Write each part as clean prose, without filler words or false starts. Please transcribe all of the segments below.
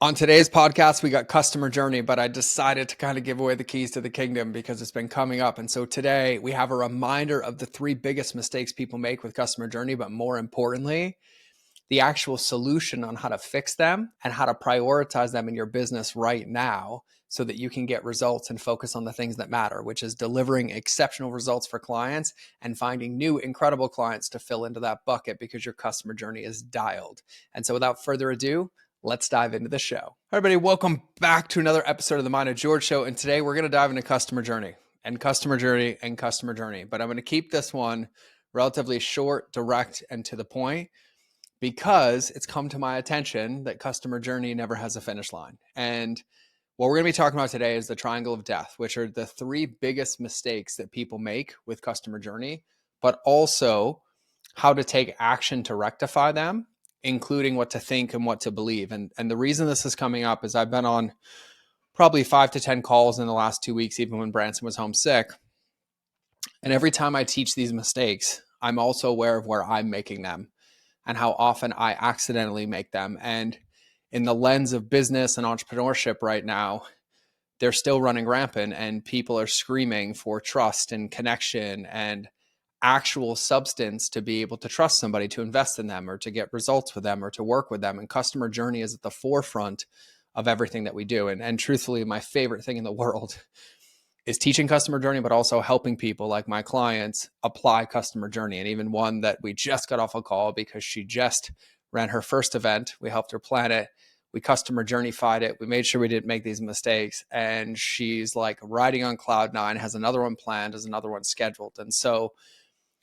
On today's podcast, we got customer journey, but I decided to kind of give away the keys to the kingdom because it's been coming up. And so today we have a reminder of the three biggest mistakes people make with customer journey, but more importantly, the actual solution on how to fix them and how to prioritize them in your business right now so that you can get results and focus on the things that matter, which is delivering exceptional results for clients and finding new incredible clients to fill into that bucket because your customer journey is dialed. And so without further ado, let's dive into the show. Hi, everybody, welcome back to another episode of the Mind of George Show. And today we're going to dive into customer journey and customer journey and customer journey. But I'm going to keep this one relatively short, direct, and to the point because it's come to my attention that customer journey never has a finish line. And what we're going to be talking about today is the triangle of death, which are the three biggest mistakes that people make with customer journey, but also how to take action to rectify them, including what to think and what to believe. And the reason this is coming up is I've been on probably 5 to 10 calls in the last 2 weeks, even when Branson was home sick. And every time I teach these mistakes, I'm also aware of where I'm making them and how often I accidentally make them. And in the lens of business and entrepreneurship right now, they're still running rampant and people are screaming for trust and connection and actual substance to be able to trust somebody, to invest in them or to get results with them or to work with them. And customer journey is at the forefront of everything that we do. And truthfully, my favorite thing in the world is teaching customer journey, but also helping people like my clients apply customer journey. And even one that we just got off a call because she just ran her first event. We helped her plan it. We customer journey-fied it. We made sure we didn't make these mistakes. And she's like riding on cloud nine, has another one planned, has another one scheduled. And so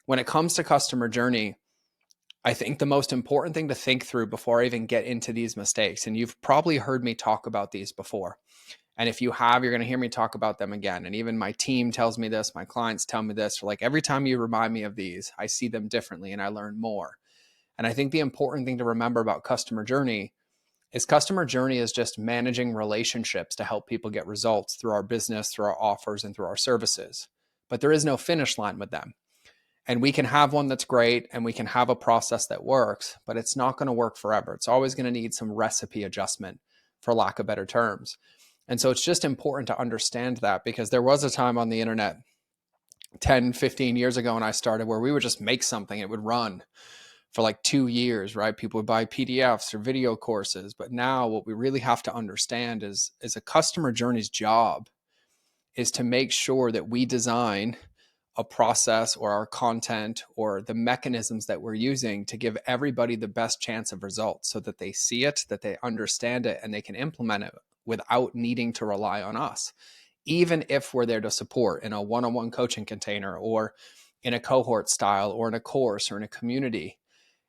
when it comes to customer journey, I think the most important thing to think through before I even get into these mistakes, and you've probably heard me talk about these before, and if you have, you're going to hear me talk about them again. And even my team tells me this, my clients tell me this, like every time you remind me of these, I see them differently and I learn more. And I think the important thing to remember about customer journey is just managing relationships to help people get results through our business, through our offers, and through our services. But there is no finish line with them. And we can have one that's great and we can have a process that works, but it's not going to work forever. It's always going to need some recipe adjustment, for lack of better terms. And so it's just important to understand that, because there was a time on the internet 10, 15 years ago when I started where we would just make something, it would run for like 2 years, right? People would buy PDFs or video courses. But now what we really have to understand is a customer journey's job is to make sure that we design a process or our content or the mechanisms that we're using to give everybody the best chance of results so that they see it, that they understand it, and they can implement it without needing to rely on us, even if we're there to support in a one-on-one coaching container or in a cohort style or in a course or in a community.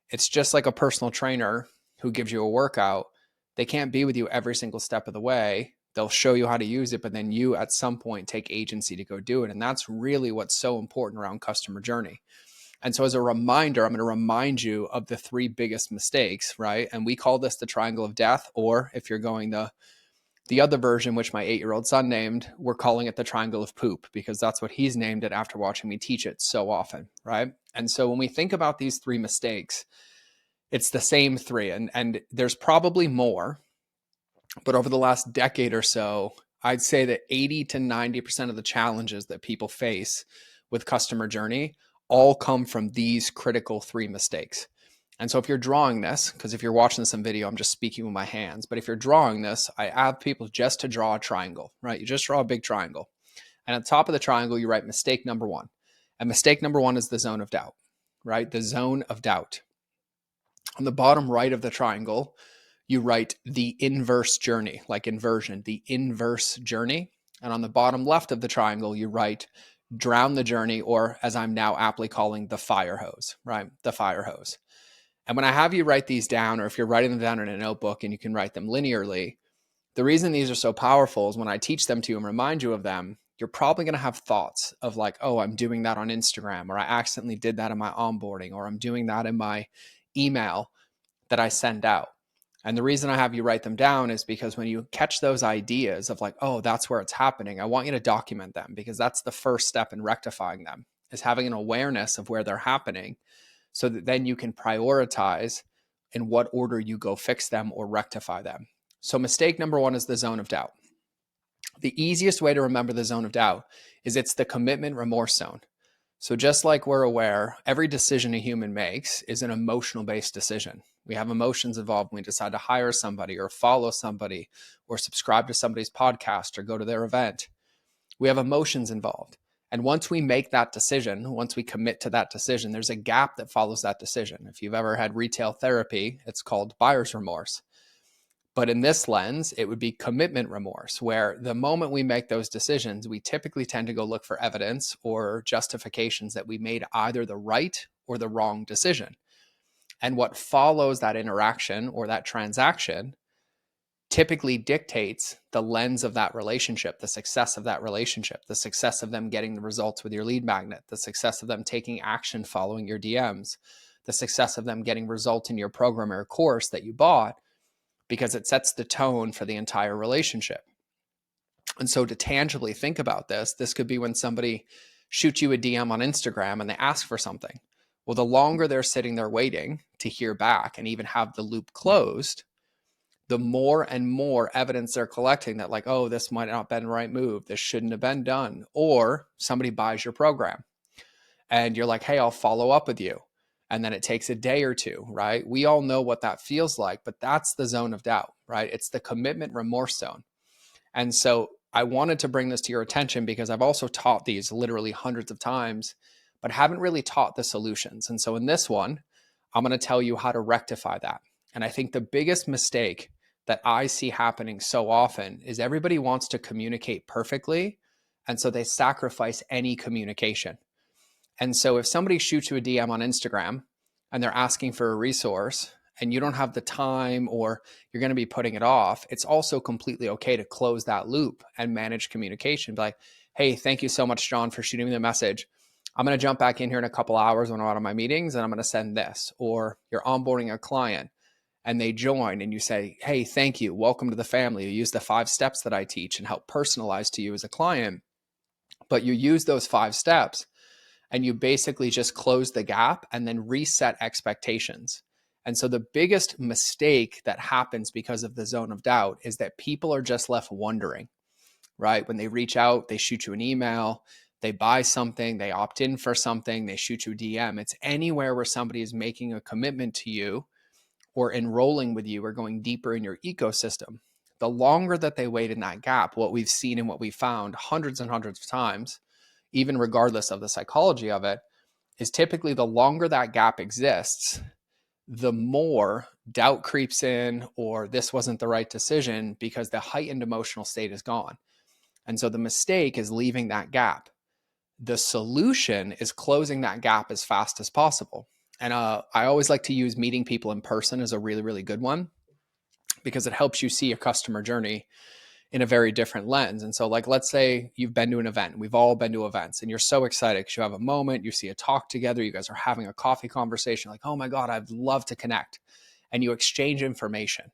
It's just like a personal trainer who gives you a workout. They can't be with you every single step of the way. They'll show you how to use it, but then you at some point take agency to go do it. And that's really what's so important around customer journey. And so as a reminder, I'm going to remind you of the three biggest mistakes, right? And we call this the triangle of death, or if you're going the other version, which my 8-year-old son named, we're calling it the triangle of poop, because that's what he's named it after watching me teach it so often, right? And so when we think about these three mistakes, it's the same three. And there's probably more, but over the last decade or so, I'd say that 80 to 90% of the challenges that people face with customer journey all come from these critical three mistakes. And so if you're drawing this, because if you're watching this in video, I'm just speaking with my hands, but if you're drawing this, I ask people just to draw a triangle, right? You just draw a big triangle. And at the top of the triangle, you write mistake number one. And mistake number one is the zone of doubt, right? The zone of doubt. On the bottom right of the triangle, you write the inverse journey, like inversion, the inverse journey. And on the bottom left of the triangle, you write drown the journey, or as I'm now aptly calling, the fire hose, right? The fire hose. And when I have you write these down, or if you're writing them down in a notebook and you can write them linearly, the reason these are so powerful is when I teach them to you and remind you of them, you're probably going to have thoughts of like, oh, I'm doing that on Instagram, or I accidentally did that in my onboarding, or I'm doing that in my email that I send out. And the reason I have you write them down is because when you catch those ideas of like, oh, that's where it's happening, I want you to document them, because that's the first step in rectifying them, is having an awareness of where they're happening so that then you can prioritize in what order you go fix them or rectify them. So mistake number one is the zone of doubt. The easiest way to remember the zone of doubt is it's the commitment remorse zone. So just like we're aware, every decision a human makes is an emotional based decision. We have emotions involved when we decide to hire somebody or follow somebody or subscribe to somebody's podcast or go to their event. We have emotions involved. And once we make that decision, once we commit to that decision, there's a gap that follows that decision. If you've ever had retail therapy, it's called buyer's remorse. But in this lens, it would be commitment remorse, where the moment we make those decisions, we typically tend to go look for evidence or justifications that we made either the right or the wrong decision. And what follows that interaction or that transaction typically dictates the lens of that relationship, the success of that relationship, the success of them getting the results with your lead magnet, the success of them taking action following your DMs, the success of them getting results in your program or course that you bought, because it sets the tone for the entire relationship. And so to tangibly think about this could be when somebody shoots you a DM on Instagram and they ask for something. Well, the longer they're sitting there waiting to hear back and even have the loop closed, the more and more evidence they're collecting that like, oh, this might not have been the right move. This shouldn't have been done. Or somebody buys your program and you're like, hey, I'll follow up with you. And then it takes a day or two, right? We all know what that feels like, but that's the zone of doubt, right? It's the commitment remorse zone. And so I wanted to bring this to your attention because I've also taught these literally hundreds of times, but haven't really taught the solutions. And so in this one, I'm going to tell you how to rectify that. And I think the biggest mistake that I see happening so often is everybody wants to communicate perfectly. And so they sacrifice any communication. And so if somebody shoots you a DM on Instagram and they're asking for a resource and you don't have the time or you're going to be putting it off, it's also completely okay to close that loop and manage communication. Be like, hey, thank you so much, John, for shooting me the message. I'm going to jump back in here in a couple hours when I'm out of my meetings and I'm going to send this. Or you're onboarding a client and they join and you say, hey, thank you. Welcome to the family. You use the 5 steps that I teach and help personalize to you as a client. But you use those 5 steps and you basically just close the gap and then reset expectations. And so the biggest mistake that happens because of the zone of doubt is that people are just left wondering, right? When they reach out, they shoot you an email, they buy something, they opt in for something, they shoot you a DM. It's anywhere where somebody is making a commitment to you or enrolling with you or going deeper in your ecosystem. The longer that they wait in that gap, what we've seen and what we've found hundreds and hundreds of times, even regardless of the psychology of it, is typically the longer that gap exists, the more doubt creeps in or this wasn't the right decision because the heightened emotional state is gone. And so the mistake is leaving that gap. The solution is closing that gap as fast as possible. And I always like to use meeting people in person as a really, really good one because it helps you see a customer journey in a very different lens. And so like, let's say you've been to an event. We've all been to events and you're so excited because you have a moment, you see a talk together, you guys are having a coffee conversation like, oh my God, I'd love to connect. And you exchange information.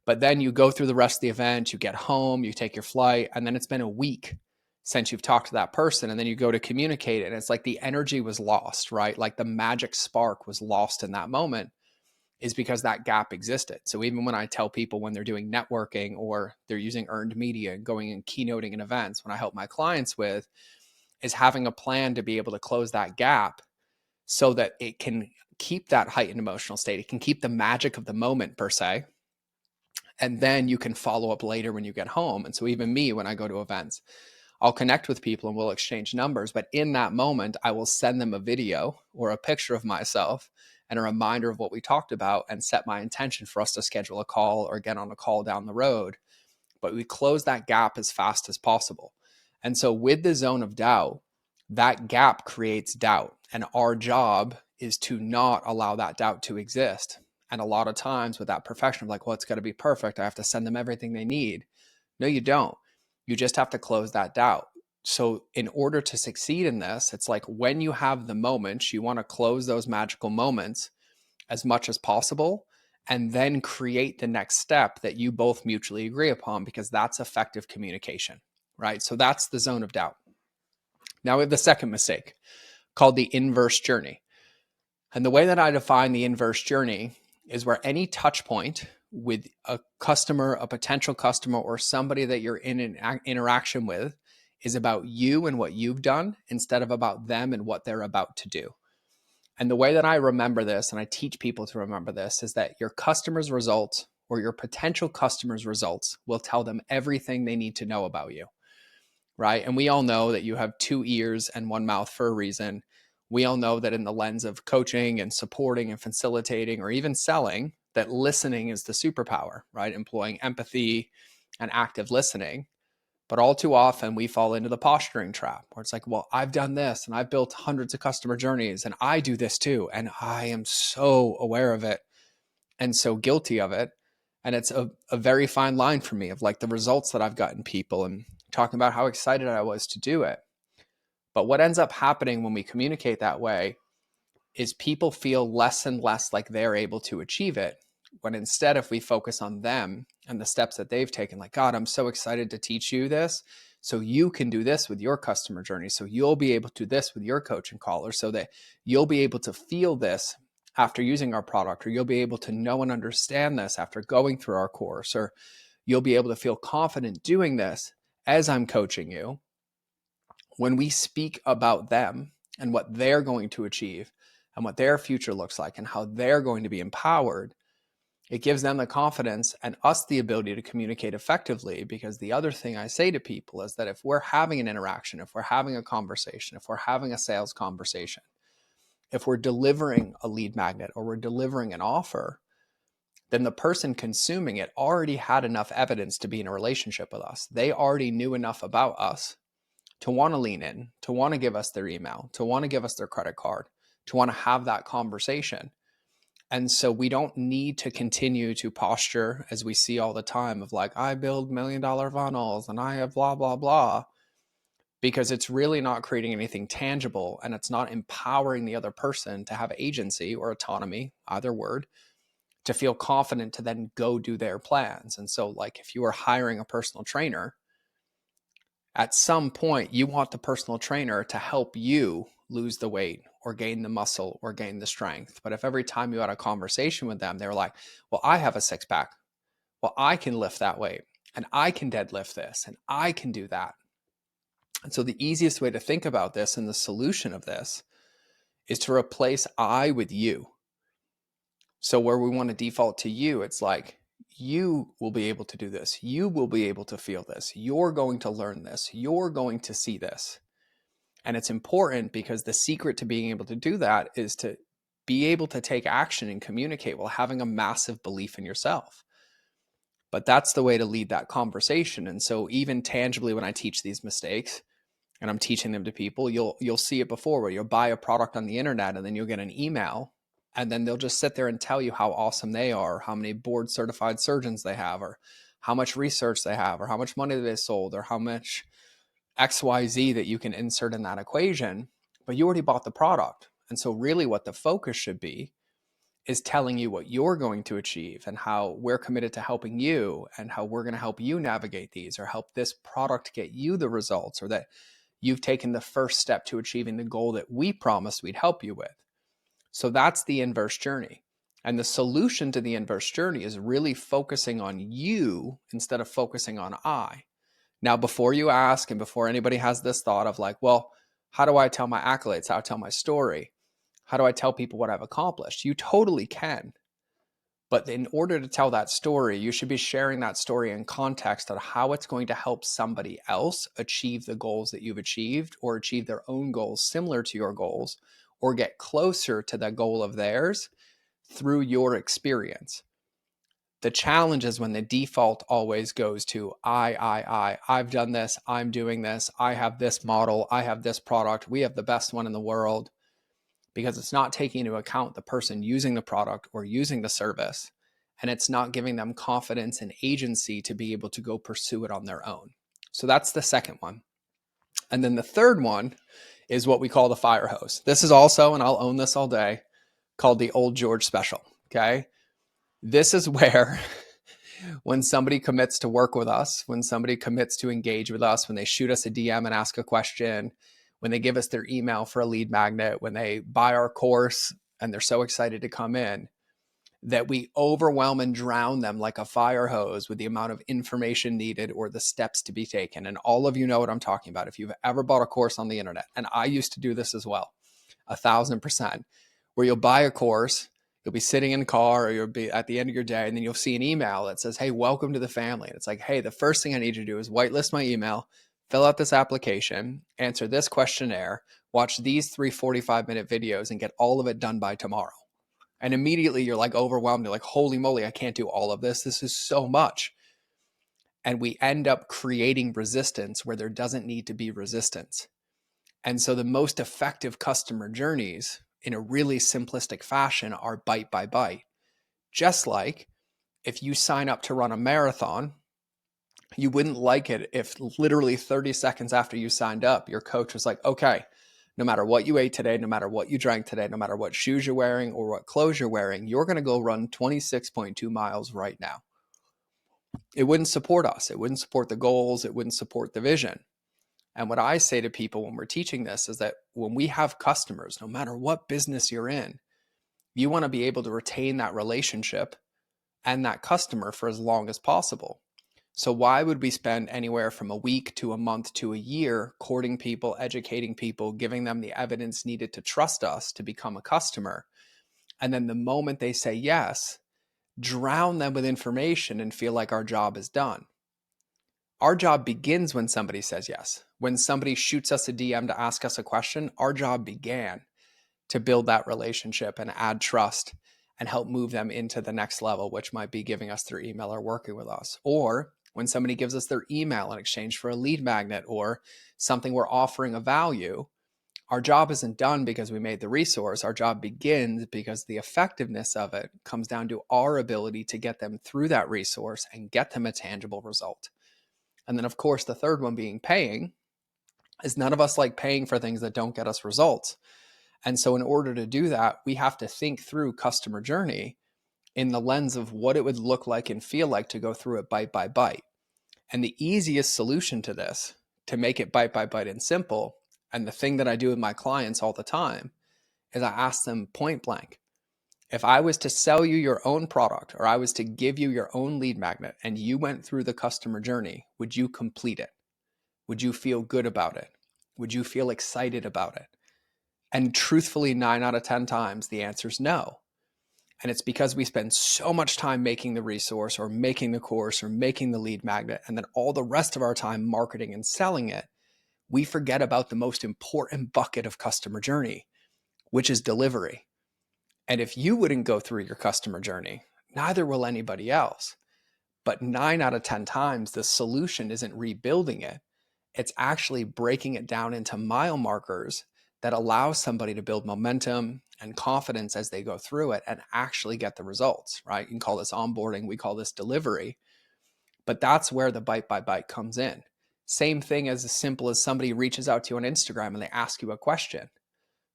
But then you go through the rest of the event, you get home, you take your flight, and then it's been a week since you've talked to that person. And then you go to communicate and it's like the energy was lost, right? Like the magic spark was lost in that moment, is because that gap existed. So even when I tell people when they're doing networking or they're using earned media and going and keynoting in events, when I help my clients with, is having a plan to be able to close that gap so that it can keep that heightened emotional state. It can keep the magic of the moment per se. And then you can follow up later when you get home. And so even me, when I go to events, I'll connect with people and we'll exchange numbers. But in that moment, I will send them a video or a picture of myself and a reminder of what we talked about and set my intention for us to schedule a call or get on a call down the road. But we close that gap as fast as possible. And so with the zone of doubt, that gap creates doubt. And our job is to not allow that doubt to exist. And a lot of times with that perfection of like, well, it's got to be perfect. I have to send them everything they need. No, you don't. You just have to close that doubt. So in order to succeed in this, it's like when you have the moments, you want to close those magical moments as much as possible and then create the next step that you both mutually agree upon, because that's effective communication, right? So that's the zone of doubt. Now we have the second mistake called the inverse journey. And the way that I define the inverse journey is where any touch point with a customer, a potential customer, or somebody that you're in an interaction with is about you and what you've done instead of about them and what they're about to do. And the way that I remember this, and I teach people to remember this, is that your customer's results or your potential customer's results will tell them everything they need to know about you, right? And we all know that you have 2 ears and 1 mouth for a reason. We all know that in the lens of coaching and supporting and facilitating or even selling, that listening is the superpower, right? Employing empathy and active listening. But all too often we fall into the posturing trap where it's like, well, I've done this and I've built hundreds of customer journeys and I do this too. And I am so aware of it and so guilty of it. And it's a very fine line for me of like the results that I've gotten people and talking about how excited I was to do it. But what ends up happening when we communicate that way is people feel less and less like they're able to achieve it. When instead, if we focus on them and the steps that they've taken, like, God, I'm so excited to teach you this so you can do this with your customer journey. So you'll be able to do this with your coaching call, or so that you'll be able to feel this after using our product, or you'll be able to know and understand this after going through our course, or you'll be able to feel confident doing this as I'm coaching you. When we speak about them and what they're going to achieve and what their future looks like and how they're going to be empowered, it gives them the confidence and us the ability to communicate effectively. Because the other thing I say to people is that if we're having an interaction, if we're having a conversation, if we're having a sales conversation, if we're delivering a lead magnet or we're delivering an offer, then the person consuming it already had enough evidence to be in a relationship with us. They already knew enough about us to want to lean in, to want to give us their email, to want to give us their credit card, to want to have that conversation. And so we don't need to continue to posture as we see all the time of like, I build $1 million funnels and I have blah, blah, blah, because it's really not creating anything tangible and it's not empowering the other person to have agency or autonomy, either word, to feel confident to then go do their plans. And so like if you are hiring a personal trainer, at some point you want the personal trainer to help you lose the weight or gain the muscle or gain the strength. But if every time you had a conversation with them, they were like, well, I have a 6-pack. Well, I can lift that weight and I can deadlift this and I can do that. And so the easiest way to think about this and the solution of this is to replace I with you. So where we want to default to you, it's like, you will be able to do this. You will be able to feel this. You're going to learn this. You're going to see this. And it's important because the secret to being able to do that is to be able to take action and communicate while having a massive belief in yourself. But that's the way to lead that conversation. And so even tangibly, when I teach these mistakes and I'm teaching them to people, you'll see it before where you'll buy a product on the internet and then you'll get an email and then they'll just sit there and tell you how awesome they are, how many board certified surgeons they have, or how much research they have, or how much money they sold, or how much XYZ that you can insert in that equation, but you already bought the product. And so really what the focus should be is telling you what you're going to achieve and how we're committed to helping you and how we're going to help you navigate these or help this product get you the results, or that you've taken the first step to achieving the goal that we promised we'd help you with. So that's the inverse journey. And the solution to the inverse journey is really focusing on you instead of focusing on I. Now, before you ask and before anybody has this thought of like, well, how do I tell my accolades? How do I tell my story? How do I tell people what I've accomplished? You totally can. But in order to tell that story, you should be sharing that story in context of how it's going to help somebody else achieve the goals that you've achieved or achieve their own goals similar to your goals or get closer to the goal of theirs through your experience. The challenge is when the default always goes to I've done this, I'm doing this, I have this model, I have this product, we have the best one in the world, because it's not taking into account the person using the product or using the service, and it's not giving them confidence and agency to be able to go pursue it on their own. So that's the second one. And then the third one is what we call the Firehose. This is also, and I'll own this all day, called the Old George Special, okay? This is where when somebody commits to work with us, when somebody commits to engage with us, when they shoot us a DM and ask a question, when they give us their email for a lead magnet, when they buy our course and they're so excited to come in, that we overwhelm and drown them like a fire hose with the amount of information needed or the steps to be taken. And all of you know what I'm talking about. If you've ever bought a course on the internet, and I used to do this as well, 1,000%, where you'll buy a course, you'll be sitting in a car, or you'll be at the end of your day, and then you'll see an email that says, hey, welcome to the family. And it's like, hey, the first thing I need you to do is whitelist my email, fill out this application, answer this questionnaire, watch these 3 45-minute videos, and get all of it done by tomorrow. And immediately you're like overwhelmed. You're like, holy moly, I can't do all of this. This is so much. And we end up creating resistance where there doesn't need to be resistance. And so the most effective customer journeys in a really simplistic fashion are bite by bite. Just like if you sign up to run a marathon, you wouldn't like it if literally 30 seconds after you signed up, your coach was like, okay, no matter what you ate today, no matter what you drank today, no matter what shoes you're wearing or what clothes you're wearing, you're going to go run 26.2 miles right now. It wouldn't support us. It wouldn't support the goals. It wouldn't support the vision. And what I say to people when we're teaching this is that when we have customers, no matter what business you're in, you want to be able to retain that relationship and that customer for as long as possible. So why would we spend anywhere from a week to a month to a year courting people, educating people, giving them the evidence needed to trust us to become a customer? And then the moment they say yes, drown them with information and feel like our job is done. Our job begins when somebody says yes. When somebody shoots us a DM to ask us a question, our job began to build that relationship and add trust and help move them into the next level, which might be giving us their email or working with us. Or when somebody gives us their email in exchange for a lead magnet or something we're offering a value, our job isn't done because we made the resource. Our job begins because the effectiveness of it comes down to our ability to get them through that resource and get them a tangible result. And then, of course, the third one being paying is none of us like paying for things that don't get us results. And so in order to do that, we have to think through customer journey in the lens of what it would look like and feel like to go through it bite by bite. And the easiest solution to this, to make it bite by bite and simple, and the thing that I do with my clients all the time, is I ask them point blank, if I was to sell you your own product or I was to give you your own lead magnet and you went through the customer journey, would you complete it? Would you feel good about it? Would you feel excited about it? And truthfully, 9 out of 10 times, the answer is no. And it's because we spend so much time making the resource or making the course or making the lead magnet, and then all the rest of our time marketing and selling it, we forget about the most important bucket of customer journey, which is delivery. And if you wouldn't go through your customer journey, neither will anybody else. But 9 out of 10 times, the solution isn't rebuilding it. It's actually breaking it down into mile markers that allow somebody to build momentum and confidence as they go through it and actually get the results, right? You can call this onboarding, we call this delivery, but that's where the bite by bite comes in. Same thing as simple as somebody reaches out to you on Instagram and they ask you a question.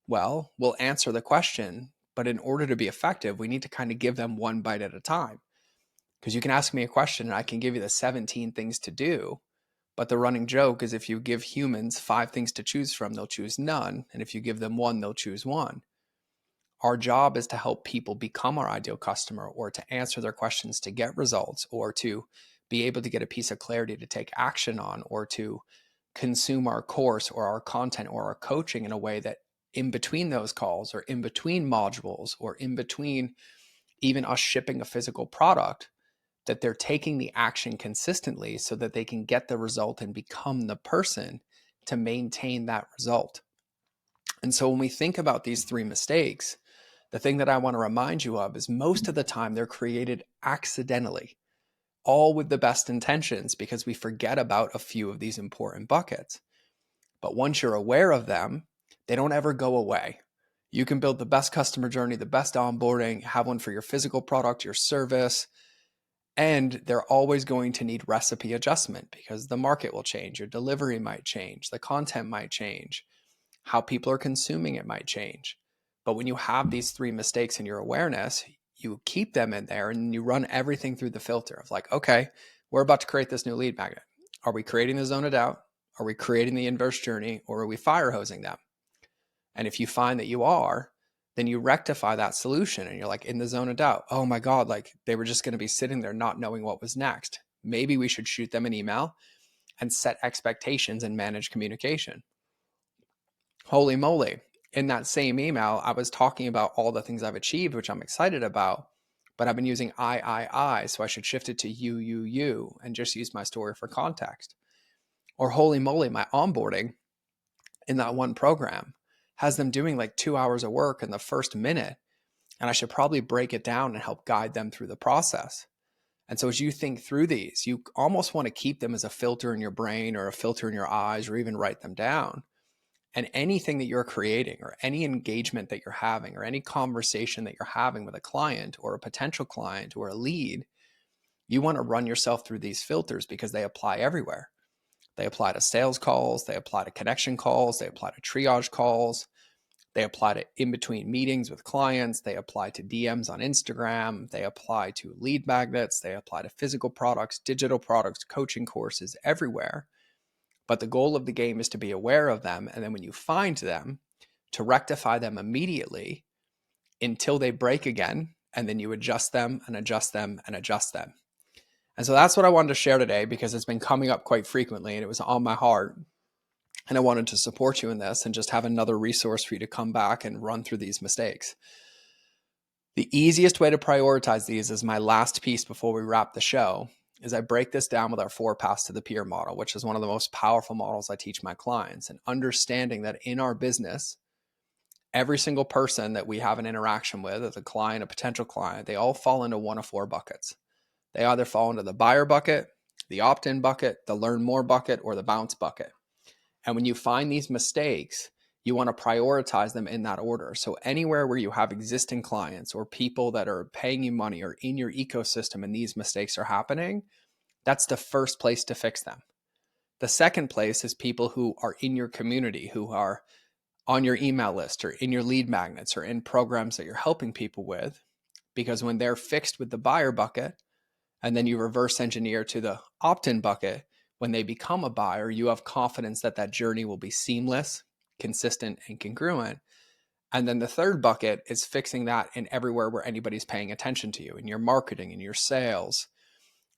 Well, we'll answer the question, but in order to be effective, we need to kind of give them one bite at a time. Because you can ask me a question and I can give you the 17 things to do. But the running joke is if you give humans 5 things to choose from, they'll choose none. And if you give them one, they'll choose one. Our job is to help people become our ideal customer or to answer their questions to get results or to be able to get a piece of clarity to take action on or to consume our course or our content or our coaching in a way that in between those calls or in between modules or in between even us shipping a physical product, that they're taking the action consistently so that they can get the result and become the person to maintain that result. And so when we think about these 3 mistakes, the thing that I want to remind you of is most of the time they're created accidentally, all with the best intentions because we forget about a few of these important buckets. But once you're aware of them, they don't ever go away. You can build the best customer journey, the best onboarding, have one for your physical product, your service, and they're always going to need recipe adjustment because the market will change, your delivery might change, the content might change, how people are consuming it might change. But when you have these 3 mistakes in your awareness, you keep them in there and you run everything through the filter of like, okay, we're about to create this new lead magnet. Are we creating the zone of doubt? Are we creating the inverse journey? Or are we fire hosing them? And if you find that you are, then you rectify that solution and you're like in the zone of doubt. Oh my God, like they were just going to be sitting there not knowing what was next. Maybe we should shoot them an email and set expectations and manage communication. Holy moly. In that same email, I was talking about all the things I've achieved, which I'm excited about, but I've been using I, so I should shift it to you, and just use my story for context. Or holy moly, my onboarding in that one program has them doing like 2 hours of work in the first minute, and I should probably break it down and help guide them through the process. And so as you think through these, you almost want to keep them as a filter in your brain or a filter in your eyes, or even write them down. And anything that you're creating, or any engagement that you're having, or any conversation that you're having with a client or a potential client or a lead, you want to run yourself through these filters because they apply everywhere. They apply to sales calls, they apply to connection calls, they apply to triage calls, they apply to in between meetings with clients, they apply to DMs on Instagram, they apply to lead magnets, they apply to physical products, digital products, coaching courses, everywhere. But the goal of the game is to be aware of them. And then when you find them, to rectify them immediately until they break again. And then you adjust them and adjust them and adjust them. And so that's what I wanted to share today, because it's been coming up quite frequently and it was on my heart. And I wanted to support you in this and just have another resource for you to come back and run through these mistakes. The easiest way to prioritize these, is my last piece before we wrap the show, is I break this down with our 4 paths to the peer model, which is one of the most powerful models I teach my clients. And understanding that in our business, every single person that we have an interaction with, as a client, a potential client, they all fall into one of 4 buckets. They either fall into the buyer bucket, the opt-in bucket, the learn more bucket, or the bounce bucket. And when you find these mistakes, you want to prioritize them in that order. So anywhere where you have existing clients or people that are paying you money or in your ecosystem and these mistakes are happening, that's the first place to fix them. The second place is people who are in your community, who are on your email list or in your lead magnets or in programs that you're helping people with. Because when they're fixed with the buyer bucket, and then you reverse engineer to the opt-in bucket, when they become a buyer, you have confidence that that journey will be seamless, consistent, and congruent. And then the third bucket is fixing that in everywhere where anybody's paying attention to you, in your marketing, in your sales,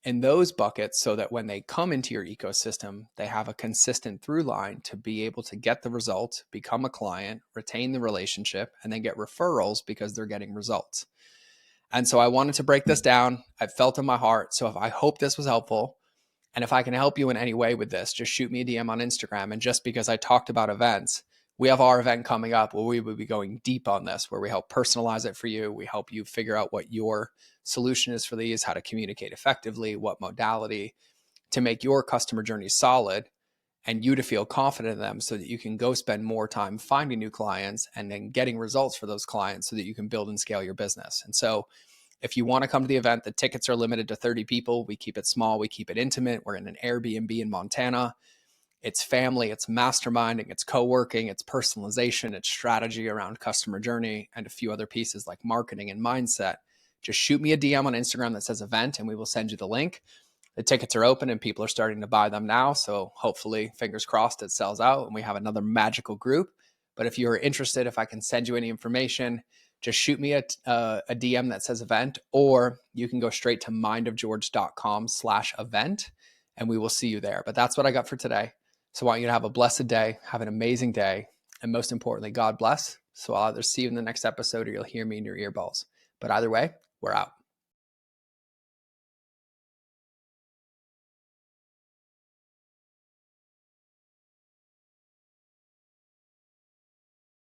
in those buckets, so that when they come into your ecosystem, they have a consistent through line to be able to get the result, become a client, retain the relationship, and then get referrals because they're getting results. And so I wanted to break this down. I felt in my heart. So if I hope this was helpful, and if I can help you in any way with this, just shoot me a DM on Instagram. And just because I talked about events, we have our event coming up where we will be going deep on this, where we help personalize it for you. We help you figure out what your solution is for these, how to communicate effectively, what modality to make your customer journey solid and you to feel confident in them, so that you can go spend more time finding new clients and then getting results for those clients so that you can build and scale your business. And so if you want to come to the event, the tickets are limited to 30 people. We keep it small. We keep it intimate. We're in an Airbnb in Montana. It's family, it's masterminding, it's co-working, it's personalization, it's strategy around customer journey, and a few other pieces like marketing and mindset. Just shoot me a DM on Instagram that says event and we will send you the link. The tickets are open and people are starting to buy them now. So hopefully, fingers crossed, it sells out and we have another magical group. But if you're interested, if I can send you any information, just shoot me a DM that says event, or you can go straight to mindofgeorge.com/event and we will see you there. But that's what I got for today. So I want you to have a blessed day, have an amazing day, and most importantly, God bless. So I'll either see you in the next episode or you'll hear me in your earballs. But either way, we're out.